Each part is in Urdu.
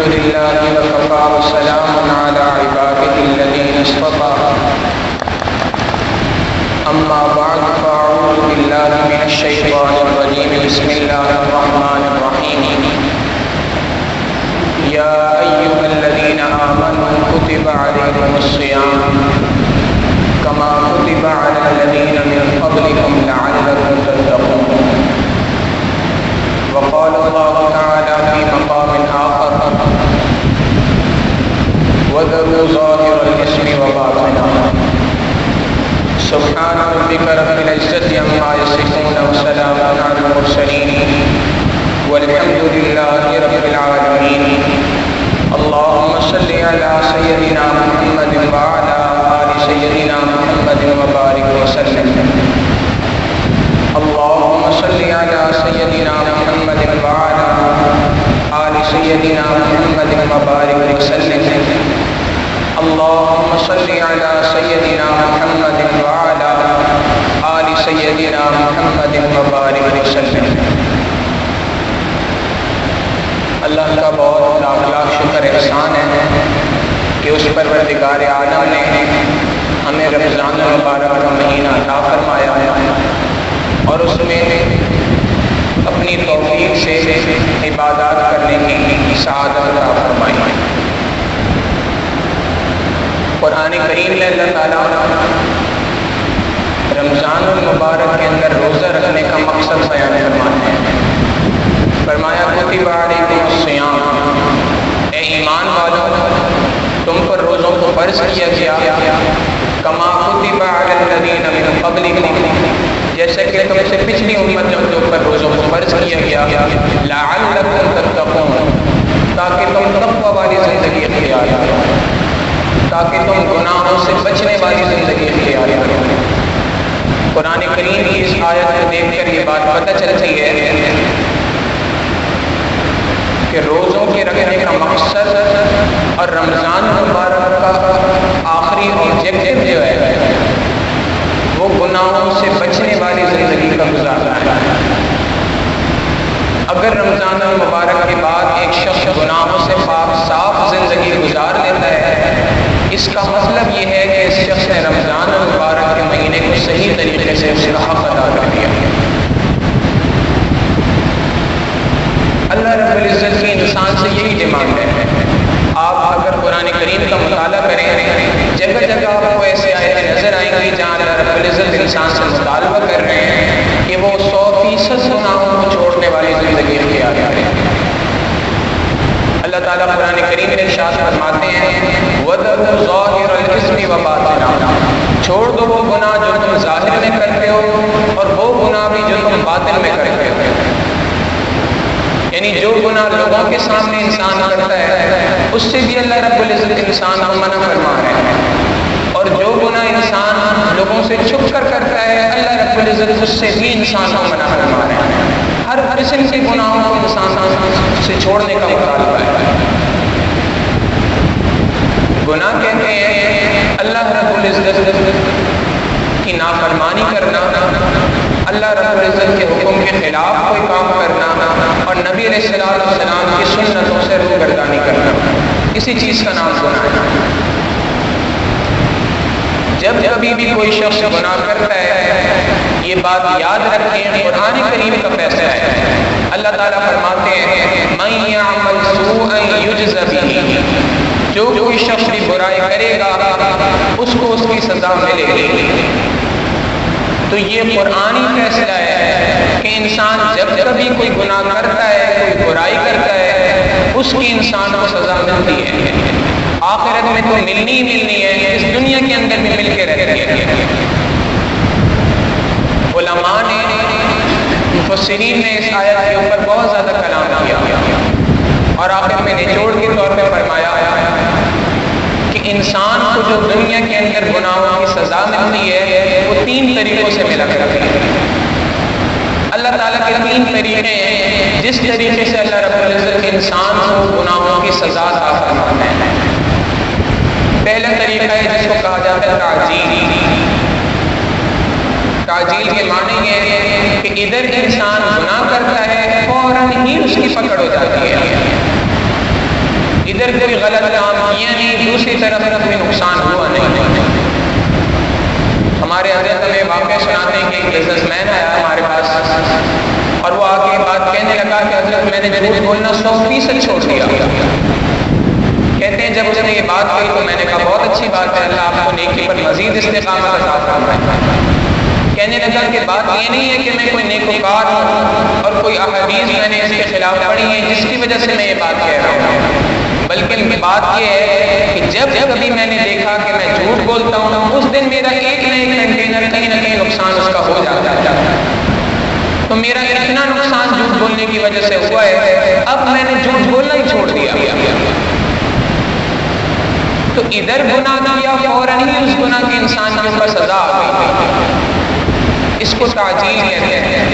الحمد لله وكفى وسلام على عباده الذين اصطفى أما بعد فأعوذ بالله من الشيطان الرجيم بسم الله الرحمن الرحيم يا أيها الذين آمنوا كتب عليكم الصيام كما كتب على الذين من قبلكم لعلكم تتقون وقال الله تعالى في مقام آخر وذروا ظاهر الإثم وباطنه سبحان ربك رب العزة عما يصفون وسلام على المرسلين والحمد لله رب العالمين اللهم صل على سيدنا محمد وعلى آل سيدنا محمد وبارك وسلم اللهم صل على سيدنا محمد وعلى آل سيدنا محمد وبارك وسلم اللهم صل على سيدنا محمد وعلى آل سيدنا محمد وبارك وسلم. اللہ کا بہت لاکھ لاکھ شکر احسان ہے کہ اس پروردگار عالم نے ہمیں رمضان المبارک کا مہینہ عطا فرمایا اور اس میں اپنی توفیق سے عبادات کرنے کی سعادت عطا فرمائی. قرآن کریم میں اللہ تعالیٰ رمضان المبارک کے اندر روزہ رکھنے کا مقصد بیان فرماتے ہیں. فرمایا کتب علیکم الصیام، اے ایمان والو تم پر روزوں کو فرض کیا گیا کما کتب علی الذین من قبلکم، جیسے کہ تم سے پچھلی امتوں کے اوپر روزوں کو فرض کیا گیا لعلکم تتقون، تاکہ تم تقوی والی زندگی اختیار کرو، تاکہ تم گناہوں سے بچنے والی زندگی اختیار کرو. قرآن کریم کی اس آیت کو دیکھ کر یہ بات پتہ چلتی ہے کہ روزوں کے رکھنے کا مقصد اور رمضان المبارک کا آخری آبجیکٹو جو ہے وہ گناہوں سے بچنے والی زندگی کا گزارنا ہے. اگر رمضان المبارک کے بعد ایک شخص گناہوں سے پاک صاف زندگی گزار لیتا ہے، اس کا مطلب یہ ہے کہ اس شخص نے رمضان المبارک کے مہینے کو صحیح طریقے سے اس کا حق ادا کر دیا. اللہ رب العزت کی انسان سے یہی ڈیمانڈ ہے. آپ اگر قرآن کریم کا مطالعہ کریں، جگہ جگہ آپ کو ایسے آیتیں نظر آئیں گی جہاں اللہ رب العزت انسان سے مطالبہ کر رہے ہیں کہ وہ 100% گناہوں کو چھوڑنے والی زندگی اختیار کرے. اللہ تعالیٰ قرآن کریم میں ارشاد فرماتے ہیں وَذَرُوا ظَاهِرَ الْإِثْمِ وَبَاطِنَهُ، چھوڑ دو وہ گناہ جو تم ظاہر میں کرتے ہو اور وہ گناہ بھی جو تم باطن میں کرتے ہو. یعنی جو گناہ لوگوں کے سامنے انسان کرتا ہے اس سے بھی اللہ رب العزت انسان کو منع فرما رہے ہیں، اور جو گناہ انسان لوگوں سے چھپ کر کرتا ہے اللہ رب العزت اس سے بھی انسان کو منع فرما رہے ہیں. ہر قسم کے گناہوں کو انسان سے چھوڑنے کا مطالبہ ہے. گناہ کہتے ہیں اللہ رب العزت کی نافرمانی کرنا، اللہ رب العزت کے حکم کے خلاف کوئی کام کرنا اور نبی علیہ السلام کی سنتوں سے روگردانی کرنا، اسی چیز کا نام گناہ ہے. جب کبھی بھی کوئی شخص گناہ کرتا ہے یہ بات یاد رکھیں، قرآن کریم کا فیصلہ ہے. اللہ تعالیٰ فرماتے ہیں مَن يَعْمَلْ سُوءًا يُجْزَ بِهِ، جو کوئی شخص بھی برائی کرے گا اس کو اس کی سزا ملے گی. تو یہ قرآنی فیصلہ ہے کہ انسان جب کبھی کوئی گناہ کرتا ہے، کوئی برائی کرتا ہے، اس کی انسان کو سزا ملتی ہے. آخرت میں تو ملنی ہی ملنی ہے، اس دنیا کے اندر بھی مل کے رہتی ہے. علماء نے، مفسرین نے اس آیت کے اوپر بہت زیادہ کلام کیا اور آخر میں نچوڑ کے طور پہ فرمایا کہ انسان کو جو دنیا کے اندر گناہوں کی سزا ملتی ہے وہ 3 طریقوں سے ملا کرتی ہے. اللہ تعالیٰ کے 3 طریقے ہیں جس طریقے سے اللہ رب العزت انسان کو گناہوں کی سزا عطا فرماتا ہے. پہلا طریقہ ہے جس کو کہا جاتا ہے تعجیل. تعجیل کے معنی یہ ہے کہ ادھر انسان گناہ کرتا ہے فوراً ہی اس کی پکڑ ہو جاتی ہے. ادھر کوئی غلط کام کیا نہیں، دوسری طرف کوئی نقصان ہوا نہیں۔ ہمارے حضرت ہمیں واقعہ سناتے ہیں کہ ایک بزنس مین آیا ہمارے پاس اور وہ آ کے بات کہنے لگا کہ حضرت میں نے جھوٹ بولنا 100% چھوڑ دیا۔ کہتے ہیں جب اس نے یہ بات کہی تو میں نے کہا بہت اچھی بات ہے، اللہ آپ کو نیکی پر مزید استقامت عطا فرمائے۔ کہنے لگا کہ بات یہ نہیں ہے کہ میں کوئی نیکوکار ہوں اور کوئی احادیث میں نے اس کے خلاف پڑھی ہے جس کی وجہ سے میں یہ بات کہہ رہا ہوں، بلکہ بات یہ ہے کہ جب کبھی میں نے دیکھا کہ میں جھوٹ بولتا ہوں اس دن میرا ایک نہ ایک کنٹینر کہیں نہ کہیں نقصان اس کا ہو جاتا ہے، تو میرا اتنا نقصان جھوٹ بولنے کی وجہ سے ہوا ہے، اب میں نے جھوٹ بولنا ہی چھوڑ دیا۔ تو ادھر گناہ کیا، فوراً ہی اس گناہ کے انسان کے اوپر سزا آ گئی، اس کو تعجیل کہتے ہیں۔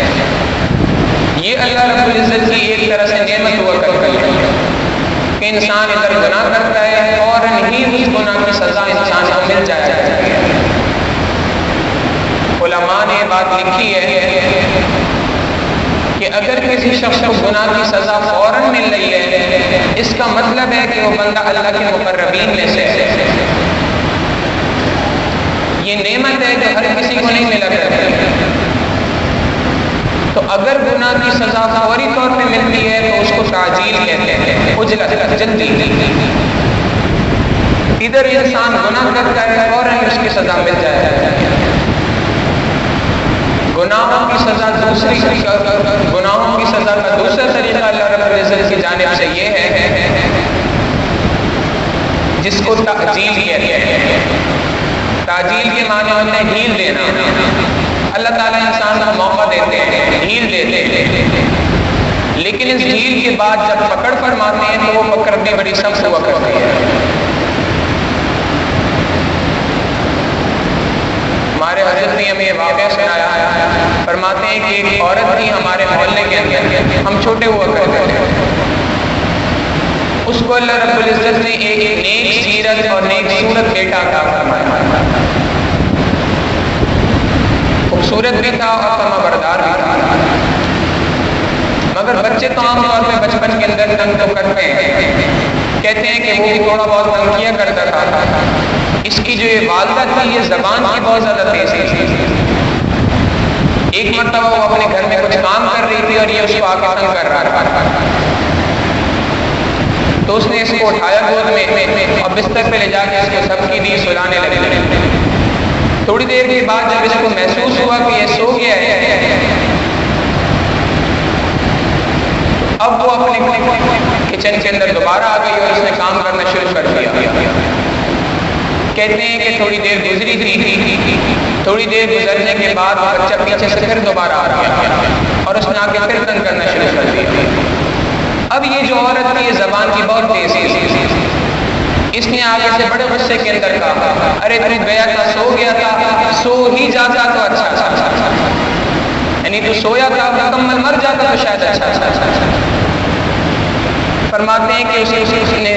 یہ اللہ رب العزت کی ایک طرح سے نعمت ہوا کرتی ہے کہ انسان ادھر گناہ کرتا ہے فوراً ہی اس گناہ کی سزا انسان کو مل جاتی ہے۔ علماء نے بات لکھی ہے کہ اگر کسی شخص کو گناہ کی سزا فوراً مل رہی ہے، اس کا مطلب ہے کہ وہ بندہ اللہ کے مقربین میں سے ہے۔ یہ نعمت ہے جو ہر کسی کو نہیں ملا کرتی، تو اگر گناہ کی سزا فوری طور پہ ملتی ہے تو اس کو تعجیل کہتے ہیں، عجلت، جلدی۔ ادھر انسان گناہ کرتا ہے فوراً اس کی سزا مل جائے ہے۔ گناہوں کی سزا گناہوں کی سزا کا دوسرا طریقہ اللہ رب العزت کی جانب سے یہ ہے جس کو تعجیل کہتے ہیں۔ تعجیل کے معنی ہوتے ہیں ڈھیل دینا۔ اللہ تعالیٰ انسان کو موقع دیتے ہیں، ڈھیل دیتے ہیں، لیکن اس ڈھیل کے بعد جب پکڑ فرماتے ہیں تو وہ پکڑ بھی بڑی سخت ہوا کرتی ہے۔ ہمارے حضرت نے ہمیں یہ واقعہ سنایا، فرماتے ہیں کہ ایک عورت تھی ہمارے محلے کے اندر، ہم چھوٹے ہوا کرتے تھے، اس کو اللہ رب العزت نے ایک نیک سیرت اور نیک صورت بیٹا عطا فرمایا، خوبصورت بھی تھا اور فرما بردار بھی تھا، مگر بچے تو عام طور پہ بچپن کے اندر تنگ تو کرتے ہیں، کہتے ہیں کہ وہ بھی تھوڑا بہت تنگ کیا کرتا تھا۔ اس کی جو یہ والدہ تھی یہ زبان کی بہت زیادہ تیز تھی۔ ایک مرتبہ وہ اپنے گھر میں کچھ کام کر رہی تھی اور یہ اس کو آ کے تنگ کر رہا تھا، تو اس نے اس کو اٹھایا گود میں اور بستر پہ لے جا کے اس کو سبکی دی، سلانے لگے۔ تھوڑی دیر کے بعد جب اس کو محسوس ہوا کہ یہ سو گیا ہے، اب وہ اپنے کچن کے اندر دوبارہ آ گئی اور اس نے کام کرنا شروع کر دیا۔ کہتے ہیں کہ تھوڑی دیر گزری تھی، تھوڑی دیر گزرنے کے بعد بچہ پیچھے سے پھر دوبارہ آ گیا اور اس نے آ کے پھر تنگ کرنا شروع کر دیا۔ اب یہ جو عورت تھی یہ زبان کی بہت تیز تھی، اس نے آگے سے بڑے غصے کے اندر کہا، ارے تو گیا تھا، سو گیا تھا، سو ہی جاتا تو اچھا تھا، یعنی تو سویا تھا، مکمل مر جاتا تو شاید اچھا تھا۔ فرماتے ہیں کہ اس نے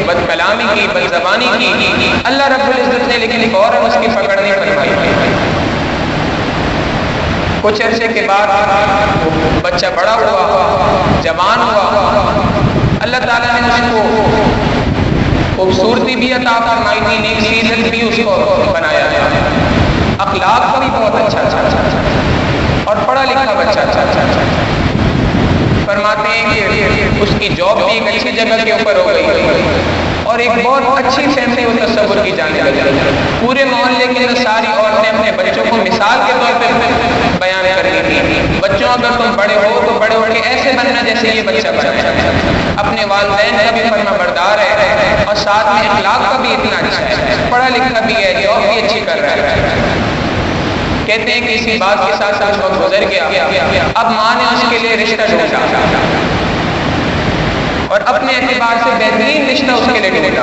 بد کلامی کی، بد زبانی کی، اللہ رب العزت نے لیکن فوراً اس کی پکڑ نہیں فرمائی۔ کچھ عرصے کے بعد بچہ بڑا ہوا، جوان ہوا، اللہ تعالیٰ نے اس کو خوبصورتی بھی عطا فرمائی تھی، نیک سیرت بھی اس کو بنایا ہے، اخلاق کا بھی بہت اچھا تھا اور پڑھا لکھا بچہ تھا۔ فرماتے ہیں کہ اس کی جاب بھی ایک اچھی جگہ کے اوپر ہو گئی اور ایک بہت اچھی فیملی و تصور کی جانے لگی۔ پورے محلے کے اندر ساری عورتیں اپنے بچوں کو مثال کے طور پہ بیان کر رہی تھی، بچوں اگر تم بڑے ہو تو بڑے ہو کے ایسے بننا جیسے یہ بچہ بنا ہے، اپنے والدین کا بھی فرما بردار ہے اور ساتھ میں اخلاق کا بھی اتنا اچھا ہے، پڑھا لکھا بھی ہے، جاب بھی اچھی کر رہا ہے۔ کہتے ہیں کہ اسی بات کے ساتھ ساتھ وقت گزر گیا، اب ماں نے اس کے لیے رشتہ ڈھونڈا اور اپنے اعتبار سے بہترین رشتہ اس کے لیے ڈھونڈا۔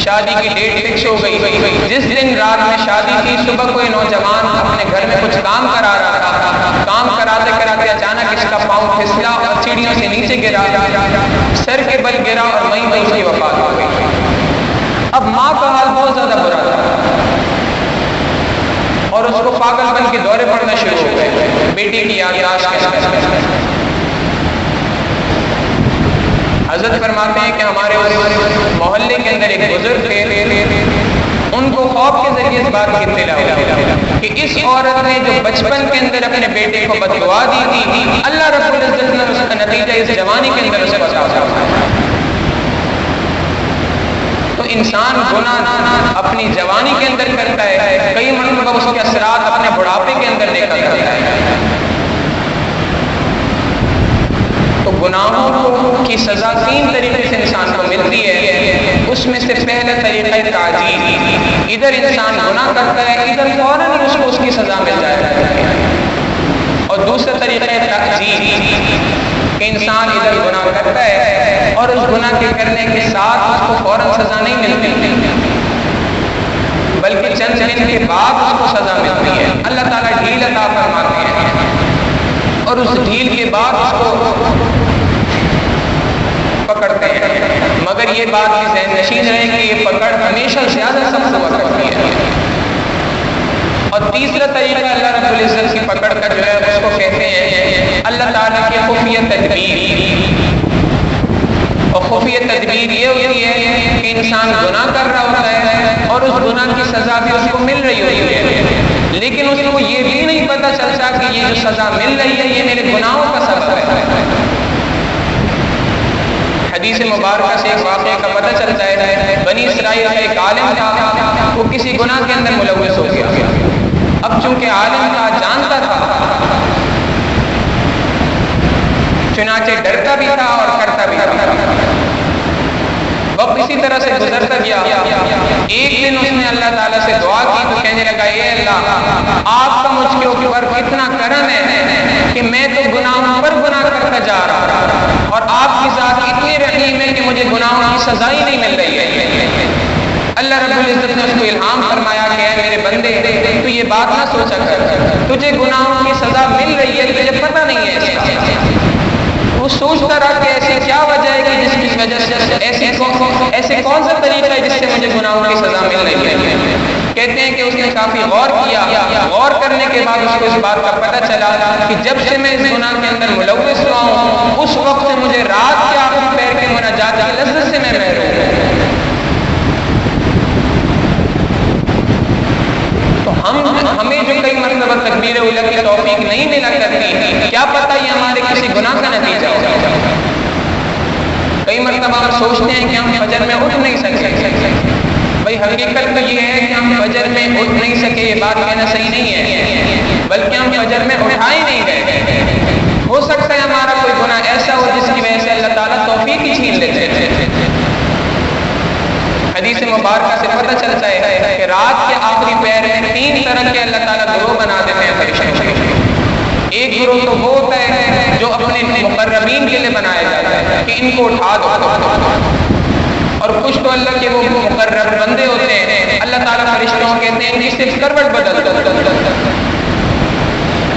شادی کی ڈیٹ فکس ہو گئی، جس دن رات میں شادی کی صبح کوئی نوجوان اپنے گھر میں کچھ کام کرا رہا تھا، کام کراتے کراتے اچانک اس کا پاؤں پھسلا اور سیڑھیوں سے نیچے گرا، سر کے بل گرا اور وہیں اس کی وفات ہو گئی۔ اب ماں کا حال بہت زیادہ برا تھا اور اس کو پاگل پن کے دورے پڑنا شروع ہو گئے، بیٹی کی یادداشت کے ساتھ۔ حضرت فرماتے ہیں کہ ہمارے محلے کے اندر ایک بزرگ تھے، ان کو خواب کے ذریعے اس بات کی اطلاع ہوئی کہ اس عورت نے جو بچپن کے اندر اپنے بیٹے کو بد دعا دی تھی، اللہ رب العزت نے اس کا نتیجہ اس جوانی کے اندر اسے بتا دیا۔ تو انسان گناہ اپنی جوانی کے اندر کرتا ہے، کئی مرتبہ اس کے اثرات اپنے بڑھاپے کے اندر دیکھا جاتا ہے۔ تو گناہوں کی سزا 3 طریقے سے انسان کو ملتی ہے۔ اس میں سے پہلا طریقہ تعجیل، ادھر انسان گناہ کرتا ہے، ادھر فوراً اس کو اس کی سزا مل جائے گا۔ اور دوسرا طریقہ تأجیل، کہ انسان ادھر گناہ کرتا ہے اور اس گناہ کے کرنے کے ساتھ اس کو فوراً سزا نہیں ملتی، بلکہ چند دن کے بعد اس کو سزا ملتی ہے۔ اللہ تعالیٰ ڈھیل عطا فرماتے ہیں اور اس ڈھیل کے بعد اس کو پکڑتے ہیں، مگر یہ بات بھی ذہن نشین رہے کہ یہ پکڑ ہمیشہ زیادہ سخت ہوا کرتی ہے۔ اور تیسرا طریقہ اللہ رب العزت کی پکڑ کا جو ہے اس کو کہتے ہیں اللہ تعالیٰ کی خفیہ تدبیر۔ اور خفیہ تدبیر یہ ہوتی ہے کہ انسان گناہ کر رہا ہوتا ہے اور اس گناہ کی سزا بھی اس کو مل رہی ہوتی ہے، لیکن اس کو یہ بھی نہیں پتہ چلتا کہ یہ جو سزا مل رہی ہے یہ میرے گناہوں کا سبب ہے۔ حدیث مبارکہ سے ایک واقعے کا پتہ چلتا ہے، بنی اسرائیل کا ایک عالم تھا، وہ کسی گناہ کے اندر ملوث ہو گیا۔ اب چونکہ عالم تھا، جانتا تھا، چنانچہ ڈرتا بھی تھا اور کرتا بھی تھا۔ وقت اسی طرح سے گزرتا گیا۔ ایک دن اس نے اللہ تعالیٰ سے دعا کی تو کہنے لگا، اے اللہ، آپ کا مجھ کے اوپر اتنا کرم ہے کہ میں تو گناہوں پر گناہ کرتا جا رہا ہوں اور آپ کی ذات اتنی رحیم ہے کہ مجھے گناہوں کی سزا ہی نہیں مل رہی ہے۔ اللہ رب العزت نے اس کو الہام فرمایا کہ اے میرے بندے، تو یہ بات نہ سوچا کر، تجھے گناہوں کی سزا مل رہی ہے، تجھے پتہ نہیں ہے اس کا۔ وہ سوچتا رہا کہ ایسی کیا وجہ ہے کہ جس کی وجہ سے ایسے کون سا طریقہ ہے جس سے مجھے گناہوں کی سزا مل رہی ہے۔ کہتے ہیں کہ اس نے کافی غور کیا، غور کرنے کے بعد اس کو اس بات کا پتہ چلا کہ جب سے میں اس گناہ کے اندر ملوث ہوا ہوں اس وقت سے مجھے رات کے آخری پہر کے مناجات کی لذت سے میں محروم ہوں۔ تو ہمیں جو کئی مرتبہ تکبیر اولیٰ کی توفیق نہیں ملا کرتی، کیا پتہ یہ ہمارے کسی گناہ کا نتیجہ ہو۔ کئی مرتبہ ہم سوچتے ہیں کہ ہم فجر میں اٹھ نہیں سکتے، بھائی حقیقت تو یہ ہے کہ ہم فجر میں اٹھ نہیں سکے، یہ بات کہنا صحیح نہیں ہے، بلکہ ہم فجر میں اٹھا ہی نہیں گئے۔ ہو سکتا ہے ہمارا کوئی گناہ ایسا ہو جس کی وجہ سے اللہ تعالیٰ توفیق ہی چھین لیتے تھے۔ حدیث مبارکہ سے پتہ چلتا ہے کہ رات کے آخری پہر میں 3 طرح کے اللہ تعالیٰ گروہ بنا دیتے ہیں فرشتوں کے۔ ایک گروہ تو وہ ہوتا ہے جو اپنے مقربین کے لیے بنایا جاتا ہے کہ ان کو اٹھا دو، اور کچھ تو اللہ کے وہ مقرب بندے ہوتے ہیں، اللہ تعالیٰ فرشتوں کہتے ہیں ان کی صرف کروٹ بدل دو،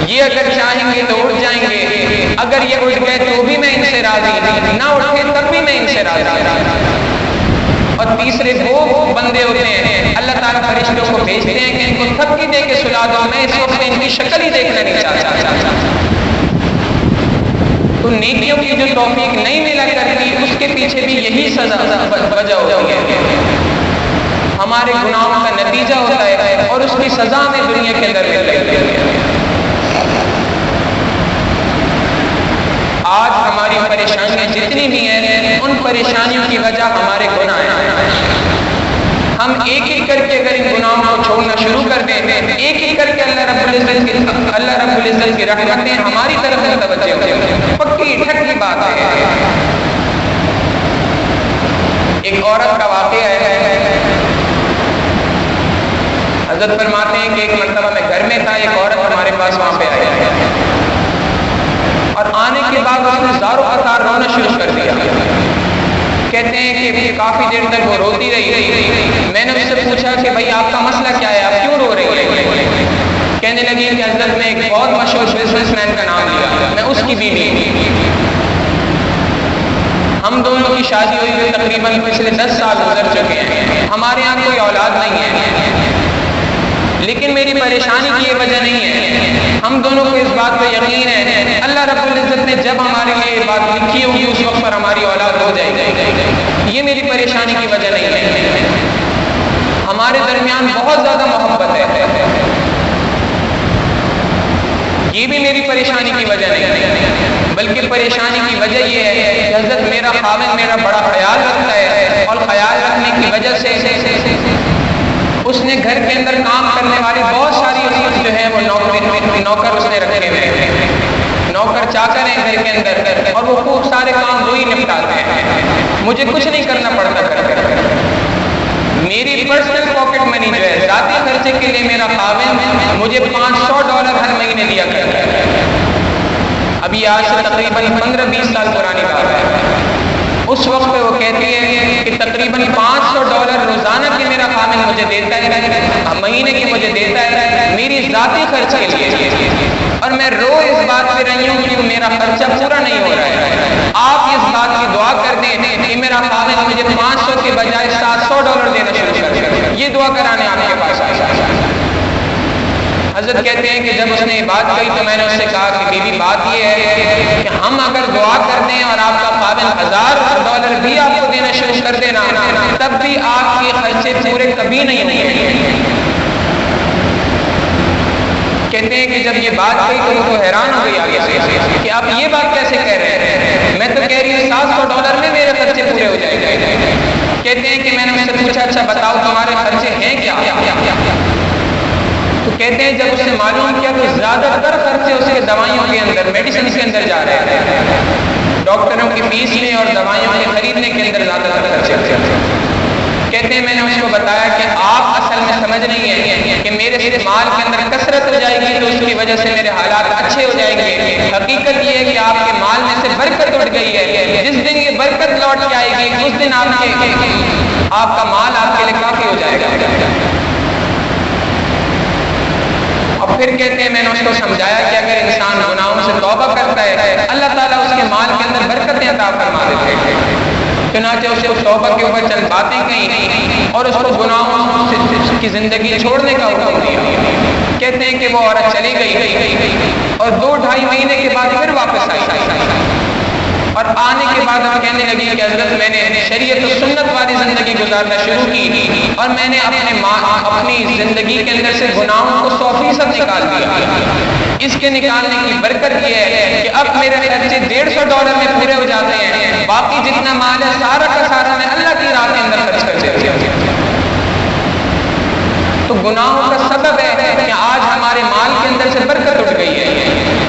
یہ اگر چاہیں گے تو اٹھ جائیں گے، اگر یہ اٹھ گئے تو بھی میں ان سے راضی، نہ اٹھے تب بھی میں ان سے راضی۔ اور تیسرے وہ بندے ہوتے ہیں اللہ تعالیٰ فرشتوں کو بھیجتے ہیں کہ ان کو تھپکی دے کے سلا دو، میں اس وقت ان کی شکل ہی دیکھنا نہیں چاہتا۔ تو نیکیوں کی جو توفیق نہیں ملا کرتی اس کے پیچھے بھی یہی سزا وجہ ہوتی ہے، ہمارے گناہوں کا نتیجہ ہوتا ہے اور اس کی سزا میں دنیا کے اندر ملتی ہے۔ آج ہماری پریشانیاں جتنی بھی ہیں ان پریشانیوں کی وجہ ہمارے گناہ ہیں۔ ہم ایک ایک کر کے اگر ان گناہوں کو چھوڑنا شروع کر دیں، ایک ایک کر کے اللہ رب العزت کی رحمتیں ہماری طرف متوجہ ہوتی ہیں، پکی ٹھکی بات ہے۔ ایک عورت کا واقعہ ہے، حضرت فرماتے ہیں کہ ایک مرتبہ میں گھر میں تھا، ایک عورت ہمارے پاس وہاں پہ آئی اور آنے کے بعد اس نے زارو قطار رونا شروع کر دیا۔ کہتے ہیں کہ کافی دیر تک وہ روتی رہی۔ میں نے اس سے پوچھا کہ بھائی آپ کا مسئلہ کیا ہے، آپ کیوں رو رہی ہے؟ کہنے لگی کہ حضرت نے ایک بہت مشہور بزنس مین کا نام لیا، میں اس کی بیوی، ہم دونوں کی شادی ہوئی ہوئی تقریباً پچھلے 10 سال گزر چکے ہیں، ہمارے یہاں کوئی اولاد نہیں ہے، لیکن میری پریشانی کی یہ وجہ نہیں ہے. ہم دونوں کو اس بات پہ یقین ہے اللہ رب العزت نے جب ہمارے لیے یہ بات لکھی ہوگی اس وقت پر ہماری اولاد ہو جائے گی. یہ میری پریشانی کی وجہ نہیں ہے. ہمارے درمیان بہت زیادہ محبت ہے. یہ بھی میری پریشانی کی وجہ نہیں ہے، بلکہ پریشانی کی وجہ یہ ہے کہ حضرت میرا خاوند میرا بڑا خیال رکھتا ہے، اور خیال رکھنے کی وجہ سے اس نے گھر کے اندر کام کرنے والی بہت ساری جو ہے وہ نوکر اس نے رکھے ہوئے ہیں. نوکر چاکر ہیں گھر کے اندر، اور وہ خوب سارے کام وہی نپٹاتے ہیں. مجھے کچھ نہیں کرنا پڑتا کر. میری پرسنل پاکٹ منی جو ہے ذاتی خرچے کے لیے میرا خاوند مجھے $500 ہر مہینے دیا کرتا ہے. ابھی آج سے تقریباً 15-20 سال پرانی بات ہے. اس وقت پہ وہ کہتی ہے کہ تقریباً $500 روزانہ کی میرا خاوند مجھے دیتا ہے، مہینے کی مجھے دیتا ہے میری ذاتی خرچ کے لیے. اور میں روز اس بات پہ رہی ہوں کہ میرا خرچہ پورا نہیں ہو رہا ہے. آپ اس بات کی دعا کر دیں کہ میرا خاوند مجھے 500 کے بجائے $700 دینا شروع کر دے. یہ دعا کرانے آپ کے پاس آیا. حضرت کہتے ہیں کہ جب اس نے یہ بات کہی تو میں نے اس سے کہا کہ بیوی بات یہ ہے کہ ہم اگر دعا کر دیں اور آپ کا خاوند $1000 بھی آپ کو دینا شروع کر دینا تب بھی آپ کے خرچے پورے کبھی نہیں ہوں گے. کہتے ہیں کہ جب یہ بات کہی تو وہ حیران ہو گئی آگے سے کہ آپ یہ بات کیسے کہہ رہے ہیں. میں تو کہہ رہی ہوں $700 میں میرے خرچے پورے ہو جائیں گے. کہتے ہیں کہ میں نے اس سے پوچھا اچھا بتاؤ تمہارے خرچے ہیں کیا؟ تو کہتے ہیں جب اس نے معلوم کیا تو زیادہ تر خرچے اس کے دوائیوں کے اندر میڈیسن کے اندر جا رہے ہیں. ڈاکٹروں کی فیس میں اور دوائیوں کے خریدنے کے اندر زیادہ تر خرچے. کہتے ہیں میں نے اس کو بتایا کہ آپ اصل میں سمجھ نہیں ہیں کہ میرے مال کے اندر کثرت ہو جائے گی تو اس کی وجہ سے میرے حالات اچھے ہو جائیں گے. حقیقت یہ ہے کہ آپ کے مال میں سے برکت اٹھ گئی ہے. جس دن یہ برکت لوٹ کے آئے گی اس دن آپ کا مال آپ کے لیے کافی ہو جائے گا. اور پھر کہتے ہیں میں نے اس کو سمجھایا کہ اگر انسان گناہوں سے توبہ کرتا ہے اللہ تعالیٰ اس کے مال کے اندر برکتیں عطا فرما دیتے ہیں. چنانچہ اس کو توبہ کے اوپر چند باتیں کہیں اور اس کو گناہوں کی زندگی چھوڑنے کا حکم دیا. کہتے ہیں کہ وہ عورت چلی گئی اور 2-2.5 مہینے کے بعد پھر واپس آئی. اور آنے کے بعد ہم کہنے لگی کہ حضرت میں نے شریعت و سنت والی زندگی گزارنا شروع کی اور میں نے اپنی زندگی کے اندر سے گناہوں کو 100% نکال دیا. اس کے نکالنے کی برکت یہ ہے کہ اب میرے خرچے $150 میں پورے ہو جاتے ہیں. باقی جتنا مال ہے سارا کا سارا میں اللہ کی راہ کے اندر خرچ کر دیتی ہوں. تو گناہوں کا سبب ہے کہ آج ہمارے مال کے اندر سے برکت اٹھ گئی ہے.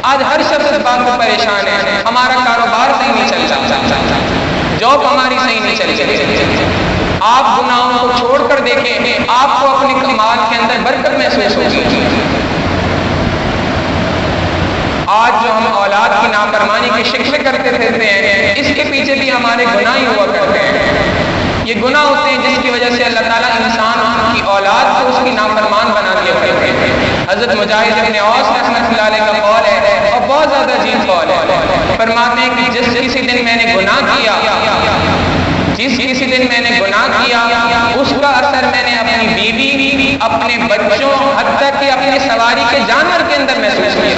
آج ہر شخص اس بات کو پریشان ہے ہمارا کاروبار صحیح نہیں چل رہا، جاب ہماری صحیح نہیں چل رہی. آپ گناہوں کو چھوڑ کر دیکھیں آپ کو اپنے مال کے اندر برکت محسوس ہوگی. آج جو ہم اولاد کی نافرمانی کے شکوے کرتے پھرتے ہیں اس کے پیچھے بھی ہمارے گناہ ہی ہوا کرتے ہیں. یہ گناہ ہوتے ہیں جس کی وجہ سے اللہ تعالیٰ انسان کی اولاد کو اس کی نافرمان بنا دیا کرتے ہیں. حضرت مجاہد ابن اوس رحمۃ اللہ علیہ کا قول ہے اور بہت زیادہ عجیب قول ہے. فرماتے ہیں کہ جس کسی دن میں نے گناہ کیا اس کا اثر میں نے اپنی بیوی اپنے بچوں حتیٰ کہ اپنی سواری کے جانور کے اندر محسوس کیا.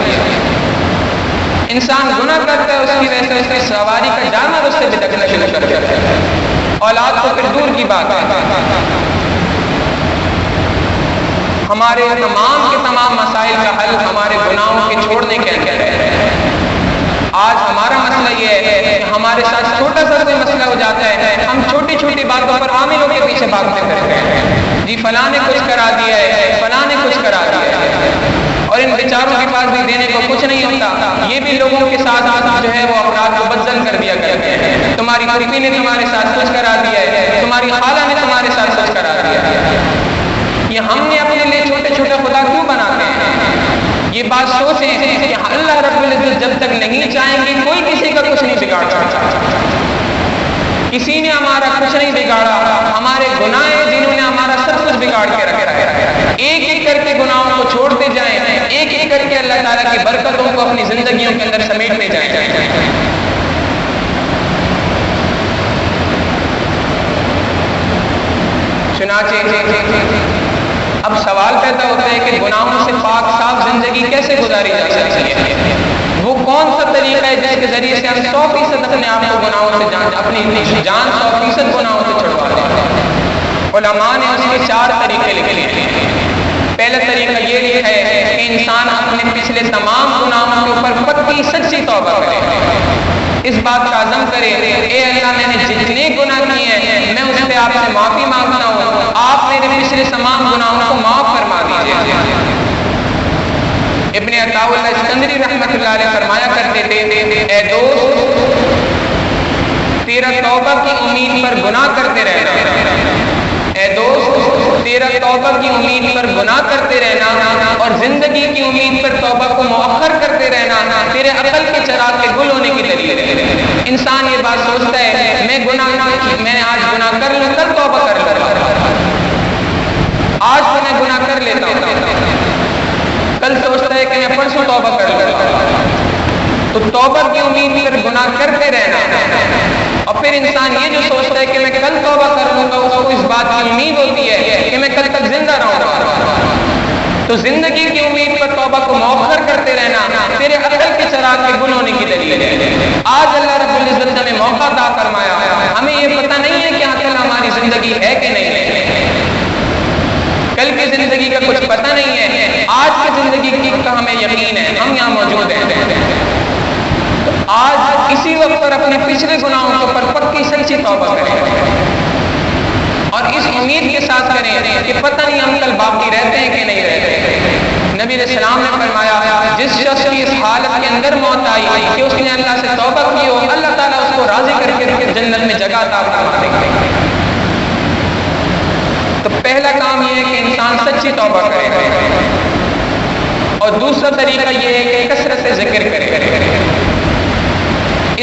انسان گناہ کرتا ہے اس کی وجہ سے اس کی سواری کا جانور اس سے بھٹکنا شروع کر دیتا ہے. اولاد تو پھر دور کی بات ہے. ہمارے تمام کے تمام مسائل کا حل ہمارے گناہوں کے چھوڑنے کے اندر ہے. آج ہمارا مسئلہ یہ ہے کہ ہمارے ساتھ چھوٹا سا کوئی مسئلہ ہو جاتا ہے ہم چھوٹی چھوٹی باتوں پر عاملوں کے پیچھے بھاگتے پھرتے ہیں. جی فلاں نے کچھ کرا دیا ہے، فلاں نے کچھ کرا دیا ہے، اور ان بیچاروں کے پاس بھی دینے کو کچھ نہیں ہوتا. یہ بھی لوگوں کے ساتھ جو ہے وہ افراد کو بدزن کر دیا کرتے ہیں. تمہاری پھوپھی نے تمہارے ساتھ کچھ کرا دیا ہے، تمہاری خالہ نے تمہارے ساتھ کچھ کرا دیا ہے. یہ ہم نے اپنے لیے چھوٹے چھوٹے خدا کیوں بناتے ہیں؟ یہ بات سوچیں کہ اللہ رب العزت جب تک نہیں چاہیں گے کوئی کسی کا کچھ نہیں بگاڑ سکتا. کسی نے ہمارا کچھ نہیں بگاڑا. ہمارے گناہ جنہوں نے ہمارا سب کچھ بگاڑ کے رکھا ہے. ایک ایک کر کے گناہوں کو چھوڑتے جائیں، ایک ایک کر کے اللہ تعالیٰ کی برکتوں کو اپنی زندگیوں کے اندر سمیٹتے جائیں. چنانچہ اب سوال پیدا ہوتا ہے کہ گناہوں سے پاک صاف زندگی کیسے گزاری جا سکتی ہے؟ وہ کون سا طریقہ ہے جس کے ذریعے سے ہم 100% اپنے آپ کو گناہوں سے اپنی جان 100% گناہوں سے چھڑوا دیں؟ علماء نے اس کے 4 طریقے لکھے ہیں۔ پہلا طریقہ یہ لکھا ہے کہ انسان اپنے پچھلے تمام گناہوں کے اوپر پکی سچی توبہ کرے، اس بات کا عزم کرے اے اللہ میں نے جتنے گناہ کیے ہیں میں اس سے آپ سے معافی مانگتا ہوں، آپ میرے پچھلے تمام گناہوں کو معاف فرما دیجیے۔ ابن عطاء اللہ اسکندری رحمۃ اللہ علیہ فرمایا کرتے تھے اے دوست تیرا توبہ کی امید پر گناہ کرتے رہنا، اے دوست تیرا توبہ کی امید پر گناہ کرتے رہنا اور زندگی کی امید پر توبہ کو مؤخر کرتے رہنا تیرے عقل کے چراغ کے گل ہونے کی دلیل ہے۔ انسان یہ بات سوچتا ہے میں آج گناہ کر لوں کل توبہ کر لوں، آج تو میں گناہ کر لیتا ہوں، کل سوچتا ہے کہ میں پرسوں توبہ کر لوں۔ تو توبہ کی امید پر گناہ کرتے رہنا، اور پھر انسان یہ جو سوچتا ہے کہ میں کل توبہ کر لوں گا، اس کو اس بات کی امید ہوتی ہے کہ میں کل تک زندہ رہوں گا۔ تو زندگی کی امید پر توبہ کو مؤخر کرتے رہنا تیرے عقل کے چراغ کے گل ہونے کی دلیل ہے۔ آج اللہ رب العزت نے ہمیں موقع عطا فرمایا، ہمیں یہ پتہ نہیں ہے کہ کل ہماری زندگی ہے کہ نہیں ہے، کل کی زندگی کا کچھ پتہ نہیں ہے، آج کی زندگی کا ہمیں یقین ہے، ہم یہاں موجود ہیں۔ آج اسی وقت پر اپنے پچھلے گناہوں کے اوپر پکی سچی توبہ کریں اور اس امید کے ساتھ کریں کہ پتہ نہیں ہم کل باقی رہتے ہیں کہ نہیں رہتے۔ نبی علیہ السلام نے فرمایا جس شخص کی اس حالت کے اندر موت آئی کہ اس نے اللہ سے توبہ کی ہو، اللہ تعالیٰ اس کو راضی کر کے جنت میں جگہ عطا فرما دے گا۔ تو پہلا کام یہ ہے کہ انسان سچی توبہ کرے، اور دوسرا طریقہ یہ ہے کہ کثرت سے ذکر کرے۔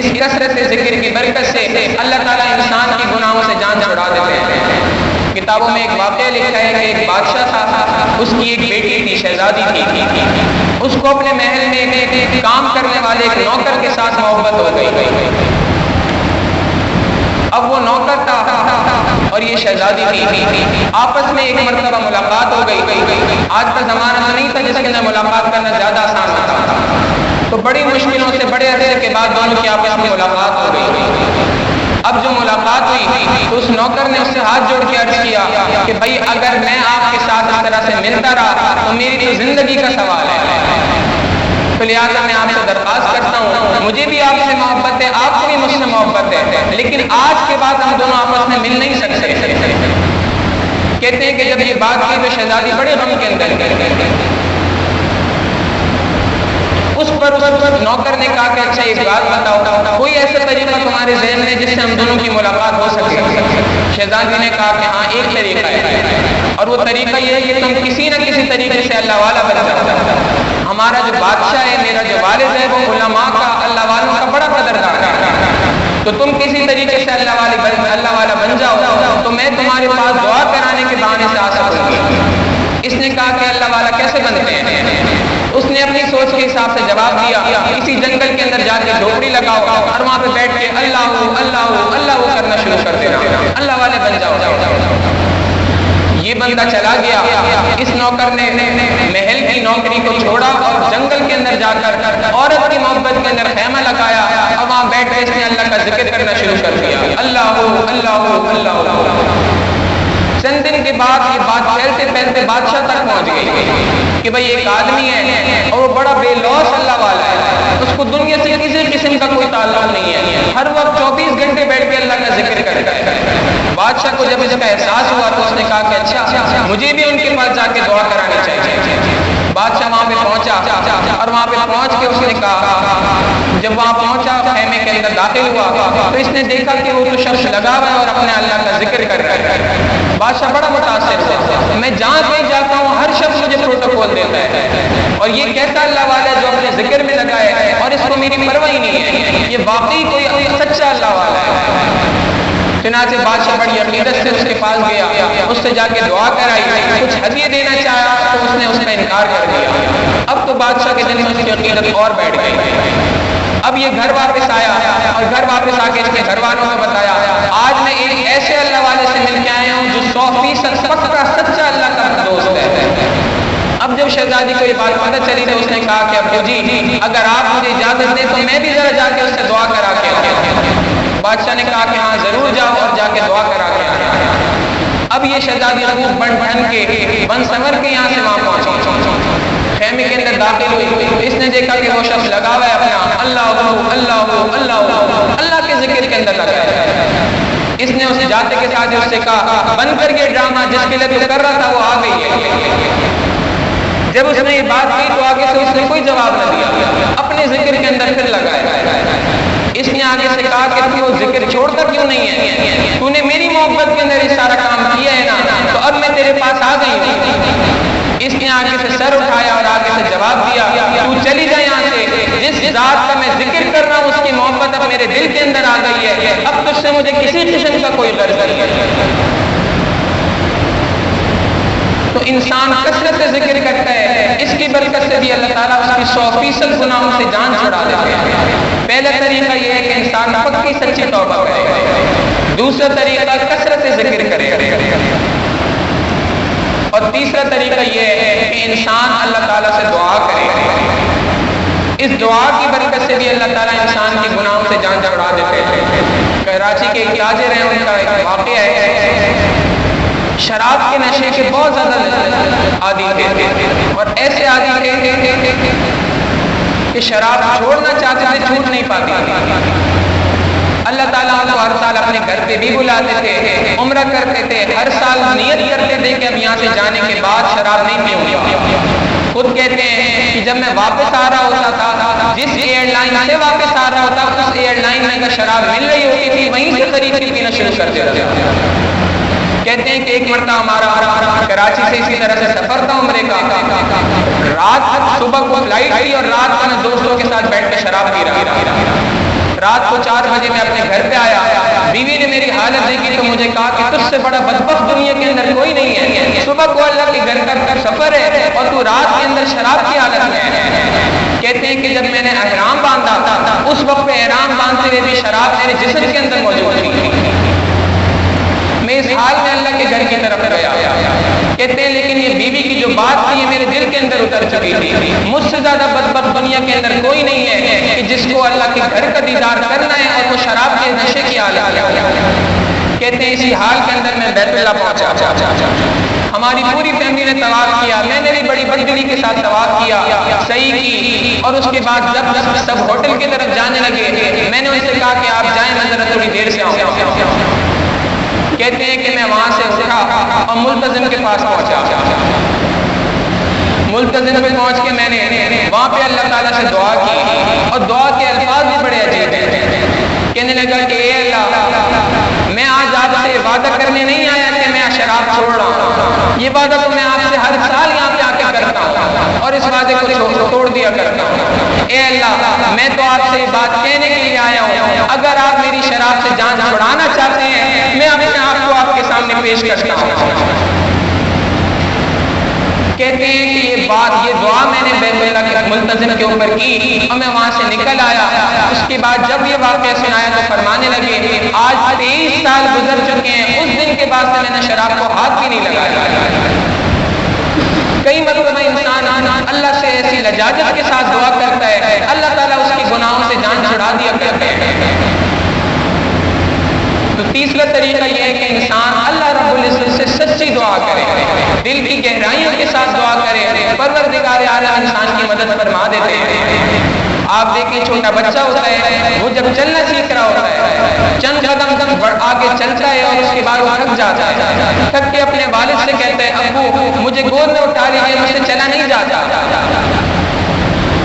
اس کثرت ذکر کی برکت سے اللہ تعالیٰ انسان کی گناہوں سے جان چھڑا دیتے ہیں۔ کتابوں میں ایک واقعہ لکھا ہے کہ ایک بادشاہ تھا، اس کی ایک بیٹی تھی، شہزادی تھی، اس کو اپنے محل میں کام کرنے والے ایک نوکر کے ساتھ محبت ہو گئی۔ اب وہ نوکر تھا اور یہ شہزادی تھی، آپس میں ایک مرتبہ ملاقات ہو گئی۔ آج کا زمانہ تو نہیں تھا جس کے اندر ملاقات کرنا زیادہ آسان ہوتا، تو بڑی مشکلوں سے بڑے عرصے کے بعد دونوں کی آپس میں ملاقات ہو گئی۔ اب جو ملاقات ہوئی تو اس نوکر نے اس سے ہاتھ جوڑ کے عرض کیا کہ بھائی اگر میں آپ کے ساتھ اس طرح سے ملتا رہا تو میری تو زندگی کا سوال ہے، تو لہٰذا میں آپ سے درخواست کرتا ہوں، مجھے بھی آپ سے محبت ہے، آپ کو بھی مجھ سے محبت ہے، لیکن آج کے بعد ہم دونوں آپس میں مل نہیں سکتے۔ کہتے ہیں کہ جب یہ بات کی تو شہزادی بڑے غم کے اندر اس پر نوکر نے کہا کہ اچھا ایک بات بتاؤ، کوئی ایسا طریقہ تمہارے ذہن میں جس سے ہم دونوں کی ملاقات ہو سکے؟ شہزادی نے کہا کہ ہاں ایک طریقہ ہے، اور وہ طریقہ یہ ہے کہ تم کسی نہ کسی طریقے سے اللہ والا بن جاؤ۔ ہمارا جو بادشاہ ہے، میرا جو والد ہے، وہ علماء کا، اللہ والوں کا بڑا قدردان ہے، تو تم کسی طریقے سے اللہ والا بن جاؤ تو میں تمہارے پاس دعا کرانے کے بہانے سے آ سکوں گی۔ اس نے کہا کہ اللہ والا کیسے بنتے ہیں؟ اس نے اپنی سوچ کے حساب سے جواب دیا، کسی جنگل کے اندر جا کے جھوپڑی لگاؤ اور وہاں پہ بیٹھ کے اللہ اللہ اللہ کرنا شروع کر دینا، اللہ والے بن جاؤ۔ یہ بندہ چلا گیا، اس نوکر نے محل کی نوکری کو چھوڑا اور جنگل کے اندر جا کر عورت کی محبت کے اندر خیمہ لگایا اور وہاں بیٹھ کے اس نے اللہ کا ذکر کرنا شروع کر دیا، اللہ اللہ اللہ۔ چند دن کے بعد یہ بات پھیلتے پھیلتے بادشاہ تک پہنچ گئی کہ بھائی ایک آدمی ہے اور وہ بڑا بے لوث اللہ والا ہے، اس کو دنیا سے کسی قسم کا کوئی تعلق نہیں ہے، ہر وقت 24 گھنٹے بیٹھ کے اللہ کا ذکر کرتا ہے۔ بادشاہ کو جب اس کا احساس ہوا تو اس نے کہا کہ اچھا مجھے بھی ان کے پاس جا کے دعا کرانی چاہیے۔ بادشاہ وہاں پہ پہنچا اور وہاں پہ پہنچ کے اس نے کہا، جب وہاں پہنچا خیمے کے اندر داخل ہوا تو اس نے دیکھا کہ وہ تو شخص لگا ہوا ہے اور اپنے اللہ کا ذکر کر رہا ہے۔ بادشاہ بڑا متاثر ہوا، میں جہاں کہیں جاتا ہوں ہر شخص مجھے پروٹوکول دیتا ہے، اور یہ کیسا اللہ والا ہے جو اپنے ذکر میں لگا ہے اور اس کو میری پرواہ ہی نہیں ہے، یہ واقعی کوئی سچا اللہ والا ہے۔ چنانچہ بادشاہ بڑی عقیدت سے اس کے پاس گیا، اس سے جا کے دعا کرائی، کچھ ہدیہ دینا چاہا تو اس نے اس کا انکار کر دیا۔ اب تو بادشاہ کے دل میں اس کی عقیدت اور بیٹھ گئی۔ اب یہ گھر واپس آیا اور گھر واپس آ کے اس کے گھر والوں کو بتایا، آج میں ایک ایسے اللہ والے سے مل کے آیا ہوں جو 100% پکا سچا اللہ کا دوست ہے۔ شہزادی کو یہ بات پتہ چلی تو اس نے کہا کہ ابو جی اگر آپ مجھے اجازت دیں تو میں بھی ذرا جا کے اس سے دعا کرا کے آؤں۔ بادشاہ نے کہا کہ ہاں ضرور جاؤ اور جا کے دعا کرا کے آؤ۔ اب یہ شہزادی خوب بن ٹھن کے بن سنور کے یہاں سے وہاں پہنچی، خیمے کے اندر داخل ہوئی، اس نے دیکھا کہ وہ شخص لگا ہوا ہے اپنا اللہ اللہ اللہ اللہ کے ذکر کے اندر لگا ہے۔ اس نے اس جاتے کے ساتھ اس سے کہا بند کر کے ڈرامہ جس کے لیے تو کر رہا تھا وہ آ گئی ہے۔ جب اس نے یہ بات کی تو آگے سے اس نے کوئی جواب نہ دیا، اپنے ذکر کے اندر پھر لگایا۔ اس نے آگے سے کہا کہ تو ذکر چھوڑتا کیوں نہیں ہے؟ تو نے میری محبت کے اندر یہ سارا کام کیا ہے نا، تو اب میں تیرے پاس آ گئی ہوں۔ اس نے آگے سے سر اٹھایا اور آگے سے جواب دیا تو چلی جا یہاں سے، جس ذات کا میں ذکر کر رہا ہوں اس کی محبت اب میرے دل کے اندر آ گئی ہے، اب تجھ سے مجھے کسی قسم کا کوئی غرض نہیں ہے۔ تو انسان کثرت سے ذکر کرتا ہے، اس کی برکت سے بھی اللہ تعالیٰ اس کی 100% گناہوں سے جان چھڑا دیتے ہیں۔ پہلا طریقہ یہ ہے کہ انسان پکی سچی توبہ کرے، دوسرا طریقہ کثرت سے ذکر کرے، اور تیسرا طریقہ یہ ہے کہ انسان اللہ تعالیٰ سے دعا کرے۔ اس دعا کی برکت سے بھی اللہ تعالیٰ انسان کی گناہوں سے جان چھڑا دیتے ہیں۔ کراچی کے ایک تاجر ہیں، ان کا ایک واقعہ ہے، شراب کے نشے کے بہت زیادہ عادی تھے، اور ایسے عادی تھے کہ شراب چھوڑنا چاہتے تھے، چھوٹ نہیں پاتی۔ اللہ تعالیٰ کو ہر سال اپنے گھر پہ بھی بلاتے تھے، عمرہ کرتے تھے، ہر سال نیت کرتے تھے کہ اب یہاں سے جانے کے بعد شراب نہیں پیوں گا۔ خود کہتے ہیں کہ جب میں واپس آ رہا ہوتا تھا، جس ایئر لائن سے واپس آ رہا ہوتا اس ایئر لائن میں اگر شراب مل رہی ہوتی تھی وہیں سے خرید کے پینا شروع کر دیتے تھے۔ کہتے ہیں کہ ایک مرتبہ ہمارا کراچی سے اسی طرح سے سفر تھا عمرے کا، رات صبح کو فلائٹ تھی اور رات کو میں دوستوں کے ساتھ بیٹھ کے شراب پی رہا تھا۔ رات کو 4 بجے میں اپنے گھر پہ آیا، بیوی نے میری حالت دیکھی تو مجھے کہا کہ تجھ سے بڑا بدبخت دنیا کے اندر کوئی نہیں ہے، صبح کو اللہ کے گھر کا سفر ہے اور تو رات کے اندر شراب کی حالت میں ہے۔ کہتے ہیں کہ جب میں نے احرام باندھا تھا اس وقت پہ احرام باندھتے ہوئے بھی شراب میرے جسم کے اندر موجود تھی۔ میں اس حال میں اللہ کے گھر کی طرف گیا۔ کہتے ہیں لیکن یہ بیوی کی جو بات تھی یہ میرے دل کے اندر اتر چکی تھی، مجھ سے زیادہ بدبخت دنیا کے اندر کوئی نہیں ہے کہ جس کو اللہ کے گھر کا دیدار کرنا ہے اور وہ شراب کے نشے کی حالت ہے۔ کہتے ہیں اسی حال کے اندر میں بیت اللہ پہنچا، ہماری پوری فیملی نے طواف کیا، میں نے بھی بڑی بددلی کے ساتھ طواف کیا، صحیح کی، اور اس کے بعد جب سب ہوٹل کی طرف جانے لگے میں نے ان سے کہا کہ آپ جائیں، میں ذرا تھوڑی دیر سے آؤں۔ کہتے ہیں کہ میں وہاں سے اٹھا اور ملتزم کے پاس پہنچا۔ ملتزم پہ پہنچ کے میں نے وہاں پہ اللہ تعالیٰ سے دعا کی، اور دعا کے الفاظ بھی بڑے عجیب ہیں۔ کہنے لگا کہ اے اللہ، میں آج آپ سے وعدہ کرنے نہیں آیا کہ میں شراب چھوڑ رہا ہوں، یہ وعدہ تو میں آپ سے ہر سال یہاں پہ آ کے کرتا ہوں اور اس وعدے کو توڑ دیا کرتا ہوں۔ اے اللہ، میں تو آپ سے بات کہنے کے لیے آیا ہوں، اگر آپ میری شراب سے جان چھڑانا چاہتے ہیں میں اپنے آپ کو آپ کے سامنے پیش کرتا ہوں۔ کہتے ہیں کہ یہ بات، یہ دعا میں نے بیت اللہ کے ملتزم کے اوپر کی اور میں وہاں سے نکل آیا۔ اس کے بعد جب یہ واقعہ سنایا تو فرمانے لگے آج 23 سال گزر چکے ہیں، اس دن کے بعد سے میں نے شراب کو ہاتھ بھی نہیں لگایا۔ کئی مرتبہ انسان اللہ سے ایسی لجاجت کے ساتھ دعا کرتا ہے، اللہ تعالیٰ اس کی گناہوں سے جان چھڑا دیا کرتے ہیں۔ تو تیسرا طریقہ یہ ہے کہ انسان اللہ رب العزت سے سچی دعا کرے، دل کی گہرائیوں کے ساتھ دعا کرے، پروردگار عالم انسان کی مدد فرما دیتے ہیں۔ آپ دیکھیں چھوٹا بچہ ہوتا ہے، وہ جب چلنا سیکھ رہا ہوتا ہے، چند قدم آگے چلتا ہے اور اس کے بعد وہ تھک جاتا ہے، تھک کے اپنے والد سے کہتا ہے ابو مجھے گود میں اٹھا لیجیے، مجھ سے چلا نہیں جاتا۔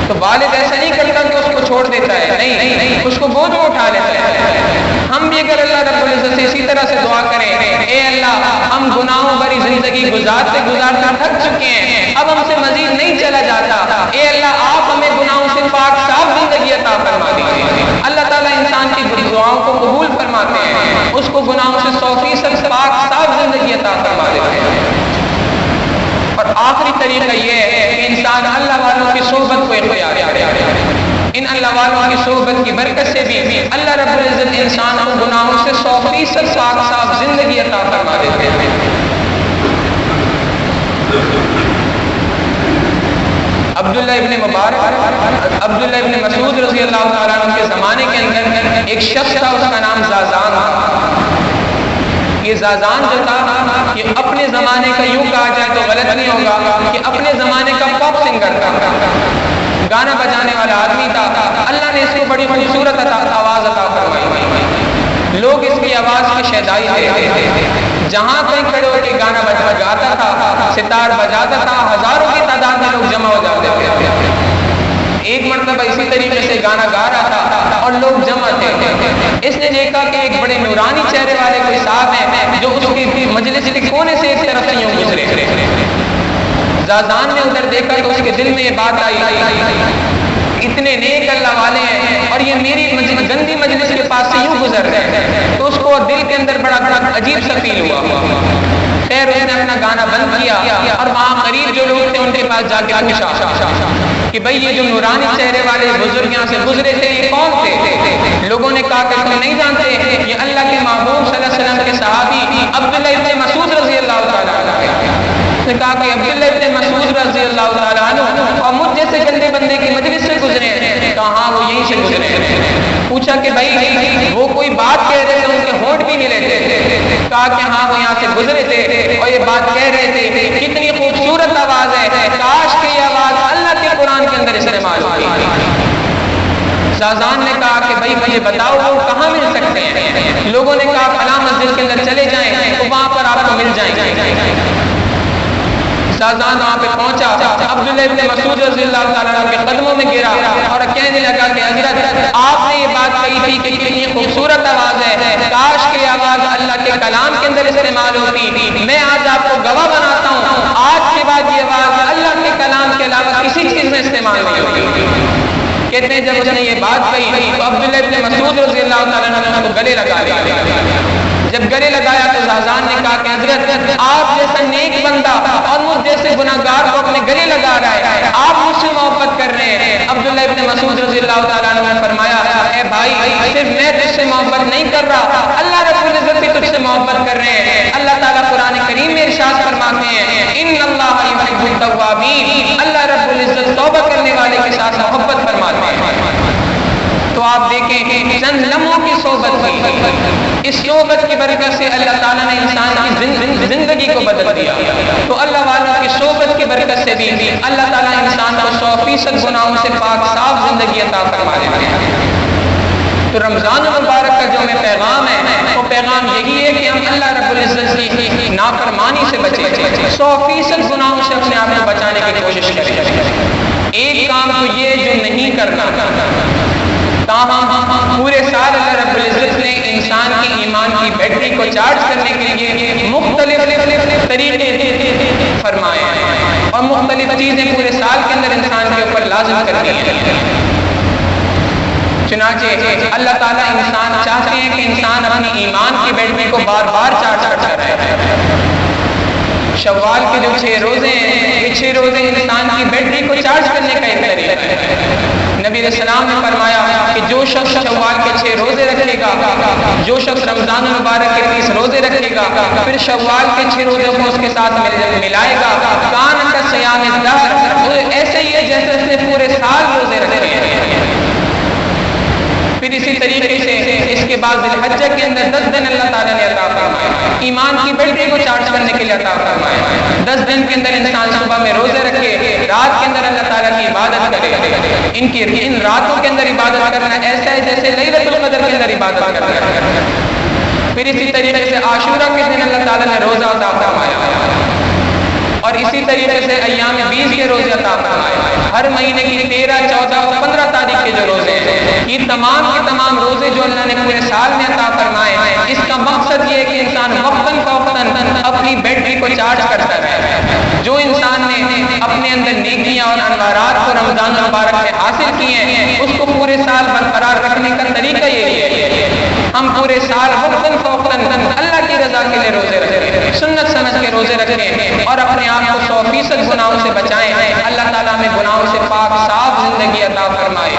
تو والد ایسا نہیں کرتا کہ اس کو چھوڑ دیتا ہے، نہیں، اس کو گود میں اٹھا لیتا ہے۔ ہم بھی اگر اللہ رب العزت سے اسی طرح سے دعا کریں، اے اللہ ہم گناہوں بھری زندگی گزارتے تھک چکے ہیں، اب ہم سے مزید نہیں چلا جاتا، اے اللہ آپ ہمیں گناہوں سے پاک صاف زندگی عطا فرما دیجیے۔ اللہ تعالیٰ انسان کی دعاؤں کو قبول فرماتے ہیں، اس کو گناہوں سے 100% پاک صاف زندگی عطا فرما دیتے ہیں۔ اور آخری طریقہ یہ ہے کہ انسان اللہ والوں کی صحبت کو اختیار کرے۔ ان اللہ والوں کی صحبت کی برکت سے بھی اللہ رب العزت انسان کو گناہوں سے 100% پاک صاف زندگی عطا فرما دیتے ہیں۔ عبداللہ ابن مسعود رضی اللہ تعالیٰ عنہ کے زمانے کے اندر ایک شخص تھا، اس کا نام زازان تھا۔ یہ زازان جو تھا یہ اپنے زمانے کا، یوں کہا جائے تو غلط نہیں ہوگا کہ اپنے زمانے کا پاپ سنگر تھا، گانا بجانے والا آدمی تھا۔ اللہ نے اس کو بڑی خوبصورت آواز عطا فرمائی، لوگ اس کی آواز کی شیدائی تھے، جہاں کہیں کھڑے ہو کے گانا بجاتا تھا، ستار بجاتا تھا، ہزاروں کی تعداد میں لوگ جمع ہو جاتے تھے۔ ایک مرتبہ اسی طریقے سے گانا گا رہا تھا اور لوگ جمع تھے۔ اس نے دیکھا کہ ایک بڑے نورانی چہرے والے کوئی صاحب ہیں جو اس کی مجلس کے کونے سے ایک طرف سے یوں گزرے۔ زازان نے ادھر دیکھا تو اس کے دل میں یہ بات آئی، اتنے نیک اللہ والے ہیں اور یہ میری گندی مجلس کے پاس سے یوں گزر رہے ہیں، تو اس کو دل کے اندر بڑا عجیب سا فیل ہوا۔ خیر اس نے اپنا گانا بند کیا اور وہاں قریب جو لوگ تھے ان کے پاس جا کے پوچھا کہ بھئی یہ جو نورانی چہرے والے بزرگ یہاں سے گزرے تھے یہ کون تھے؟ لوگوں نے کہا کہ تم نہیں جانتے، یہ اللہ کے محبوب صلی اللہ علیہ وسلم کے صحابی عبداللہ ابن مسعود رضی اللہ تعالیٰ عنہ۔ اس نے کہا کہ عبداللہ ابن مسعود رضی اللہ تعالیٰ عنہ اور مجھ جیسے گندے بندے کی مجلس سے گزرے ہیں؟ کہا وہ یہیں سے گزرے ہیں۔ پوچھا کہ بھائی وہ کوئی بات کہہ رہے تھے، ان کے ہونٹ بھی ملے تھے؟ کہا کہ ہاں وہ یہاں سے گزرے تھے اور یہ بات کہہ رہے تھے کتنی خوبصورت آواز ہے، کاش کہ یہ آواز اللہ کے قرآن کے اندر استعمال ہوئی۔ زازان نے کہا کہ بھائی مجھے بتاؤ وہ کہاں مل سکتے ہیں؟ لوگوں نے کہا فلاں مسجد کے اندر چلے جائیں تو وہاں پر آپ کو مل جائیں گے۔ زازان وہاں پہ پہنچا، عبداللہ ابن مسعود رضی اللہ تعالیٰ عنہ کے قدموں میں گرا اور کہنے لگا کہ حضرت آپ نے یہ بات کہی تھی کہ کتنی خوبصورت آواز ہے، کاش کہ آواز اللہ کے کلام کے اندر استعمال ہوتی۔ میں آج آپ کو گواہ بناتا ہوں آج کے بعد یہ آواز اللہ کے کلام کے علاوہ کسی چیز میں استعمال نہیں ہوگی۔ کہتے ہیں جب اس نے یہ بات کہی تو عبداللہ ابن مسعود رضی اللہ تعالیٰ عنہ نے گلے لگا لیا۔ جب گلے لگایا تو زازان نے کہا کہ حضرت آپ جیسا نیک بندہ اور مجھ جیسے گناہگار کو اپنے گلے لگا رہا ہے، آپ مجھ سے محبت کر رہے ہیں۔ عبداللہ ابن مسعود رضی اللہ تعالیٰ عنہ نے فرمایا اے بھائی صرف میں تجھ سے محبت نہیں کر رہا، اللہ رب العزت بھی تجھ سے محبت کر رہے ہیں۔ اللہ تعالیٰ قرآن کریم میں ارشاد فرماتے ہیں ان اللہ یحب التوابین، اللہ رب العزت توبہ کرنے والے کے ساتھ محبت فرماتے ہیں۔ تو آپ دیکھیں چند لمحوں کی صحبت کی، اس صحبت کی برکت سے اللہ تعالیٰ نے انسان کی زندگی کو بدل دیا۔ تو اللہ والوں کی صحبت کی برکت سے بھی اللہ تعالیٰ انسان کو 100% گناہوں سے پاک صاف زندگی عطا فرما دیتے ہیں۔ تو رمضان المبارک کا جو ہمیں پیغام ہے وہ پیغام یہی ہے کہ ہم اللہ رب العزت کی نافرمانی سے بچیں، 100% گناہوں سے اپنے آپ کو بچانے کی کوشش کریں۔ ایک کام تو یہ جو نہیں کرنا، تاہم پورے سال اللہ رب العزت نے انسان کی ایمان کی بیٹری کو چارج کرنے کے لیے مختلف طریقے فرمائے ہیں اور مختلف چیزیں پورے سال کے اندر انسان کے اوپر لازم کر دی ہیں۔ چنانچہ اللہ تعالیٰ انسان چاہتے ہیں کہ انسان اپنی ایمان کی بیٹری کو بار بار چارج کرتا رہے۔ شوال کے جو 6 روزے ہیں یہ 6 روزے انسان کی بیٹری کو چارج کرنے کا ایک طریقہ ہے۔ نبی علیہ السلام نے فرمایا کہ جو شخص شوال کے 6 روزے رکھے گا، جو شخص رمضان المبارک کے 30 روزے رکھے گا، پھر شوال کے 6 روزوں کو اس کے ساتھ ملائے گا، کان کا صیام الدہر، ایسے ہی ہے جیسے اس نے پورے سال روزے رکھے ہیں۔ پھر اسی طریقے سے اس کے بعد ذی الحجہ کے اندر 10 دن اللہ تعالیٰ نے عطا فرمائے، ایمان کی بیٹری کو چارج کرنے کے لیے عطا فرمائے۔ 10 دن کے اندر انسان صبح میں روزے رکھے، رات کے اندر اللہ تعالیٰ کی عبادت کرے۔ ان راتوں کے اندر عبادت کرنا ایسا ہے جیسے لیلۃ القدر کے اندر عبادت کرنا۔ پھر اسی طریقے سے عاشورہ کے دن اللہ تعالیٰ نے روزہ عطا فرمایا اور اسی طریقے سے ایام 20 کے روزے عطا فرمائے۔ ہر مہینے کی 13، 14 اور 15 تاریخ کے جو روزے ہیں یہ تمام کے تمام روزے جو اللہ نے پورے سال میں عطا فرمائے، اس کا مقصد یہ ہے کہ انسان وقتاً فوقتاً اپنی بیٹری کو چارج کرتا رہے۔ جو انسان نے اپنے اندر نیکیاں اور انوارات کو رمضان المبارک سے حاصل کیے ہیں اس کو پورے سال برقرار رکھنے کا طریقہ یہی ہے ہم پورے سال وقتاً فوقتاً اللہ کی رضا کے لیے روزے رکھیں، سنت سمجھ کے روزے رکھیں اور اپنے آپ کو 100% گناہوں سے بچائیں۔ اللہ تعالیٰ میں گناہوں سے پاک صاف زندگی عطا فرمائے۔